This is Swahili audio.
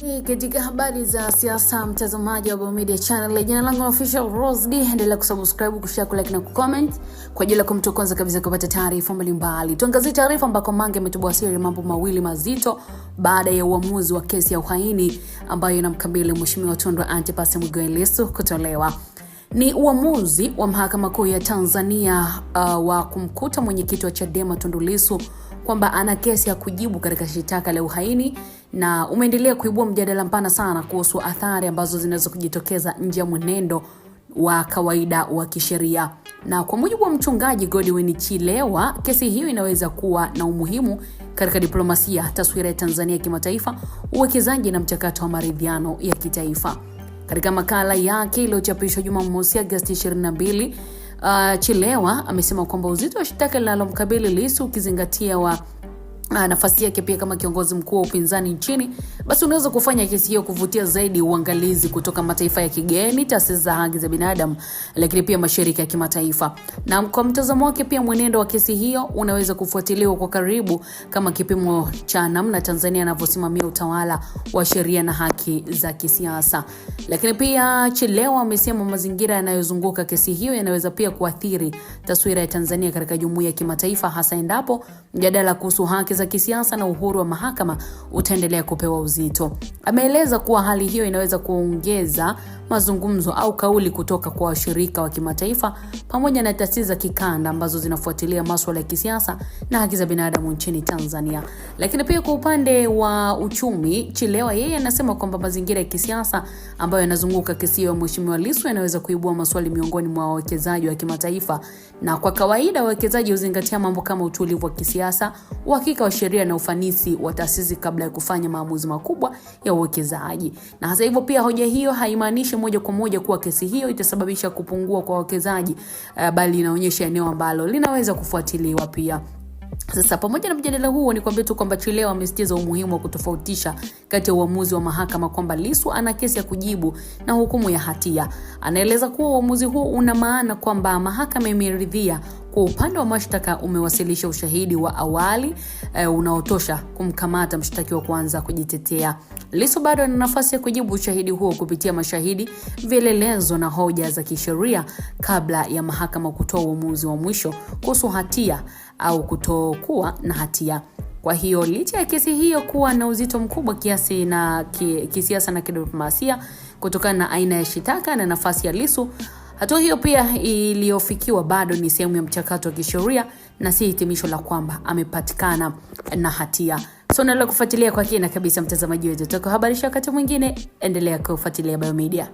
Katika habari za siasa, mtazamaji wa Baumedia Channel, jina langu ni Official Rose D. Endelea kusubscribe, kushare, kulike na kucomment kwa ajili ya kumtu kwanza kabisa kupata taarifa mbalimbali. Tuangazie taarifa ambako Mange ametoboa siri mambo mawili mazito baada ya uamuzi wa kesi ya uhaini ambayo inamkabili Mheshimiwa Tundu Antipas Mughay Lissu kutolewa. Ni uamuzi wa Mahakama Kuu ya Tanzania wa kumkuta mwenyekiti wa Chadema Tundu Lissu kwamba ana kesi ya kujibu katika shitaka la uhaini, na umeendelea kuibua mjadala mpana sana kuhusu athari ambazo zinaweza kujitokeza nje ya mwenendo wa kawaida wa kisheria. Na kwa mujibu wa mchungaji Godwin Chilewa, kesi hiyo inaweza kuwa na umuhimu katika diplomasia, taswira ya Tanzania kimataifa, uwekezaji na mchakato wa maridhiano ya kitaifa. Katika makala yake iliyochapishwa Jumamosi Agosti 22, Chilewa amesema kwamba uzito wa shitaka linalomkabili Lissu ukizingatia nafasi yake pia kama kiongozi mkuu wa upinzani nchini, basi unaweza kufanya kesi hiyo kuvutia zaidi uangalizi kutoka mataifa ya kigeni, taasisi za haki za binadamu, lakini pia mashirika ya kimataifa. Na kwa mtazamo wake pia mwenendo wa kesi hiyo unaweza kufuatiliwa kwa karibu kama kipimo cha namna Tanzania inavyosimamia utawala wa sheria na haki za kisiasa. Lakini pia Chilewa amesema mazingira yanayozunguka kesi hiyo yanaweza pia kuathiri taswira ya Tanzania katika jumuiya ya kimataifa, hasa endapo mjadala kuhusu haki za kisiasa na uhuru wa mahakama utaendelea kupewa uzito. Ameeleza kuwa hali hiyo inaweza kuongeza mazungumzo au kauli kutoka kwa washirika wa kimataifa pamoja na taasisi za kikanda ambazo zinafuatilia masuala ya kisiasa na haki za binadamu nchini Tanzania. Lakini pia kwa upande wa uchumi, Chilewa yeye anasema kwamba mazingira ya kisiasa ambayo yanazunguka kesi ya Mheshimiwa Lissu yanaweza kuibua maswali miongoni mwa wawekezaji wa kimataifa, na kwa kawaida wawekezaji huzingatia mambo kama utulivu wa kisiasa, uhakika wa sheria na ufanisi wa taasisi kabla ya kufanya maamuzi makubwa ya uwekezaji. Na hasa hivyo pia hoja hiyo haimaanishi moja kwa moja kuwa kesi hiyo itasababisha kupungua kwa wawekezaji, bali inaonyesha eneo ambalo linaweza kufuatiliwa pia. Sasa pamoja na mjadala huo, ni kwamba tu kwamba Chilewa amesitiza umuhimu wa kutofautisha kati ya uamuzi wa mahakama kwamba Lissu ana kesi ya kujibu na hukumu ya hatia. Anaeleza kuwa uamuzi huo una maana kwamba mahakama imeridhia kwa upande wa mashtaka umewasilisha ushahidi wa awali unaotosha kumkamata mshtakiwa kuanza kujitetea. Lissu bado ana nafasi ya kujibu ushahidi huo kupitia mashahidi, vielelezo na hoja za kisheria kabla ya mahakama kutoa uamuzi wa mwisho kuhusu hatia au kutokuwa na hatia. Kwa hiyo licha ya kesi hiyo kuwa na uzito mkubwa kiasi na kisiasa na kidiplomasia kutokana na aina ya shitaka na nafasi ya Lissu, hatua hiyo pia iliyofikiwa bado ni sehemu ya mchakato wa kisheria na si hitimisho la kwamba amepatikana na hatia. So endelea kufuatilia kwa kina kabisa mtazamaji wetu. Tutakuhabarisha wakati mwingine, endelea kufuatilia Baumedia.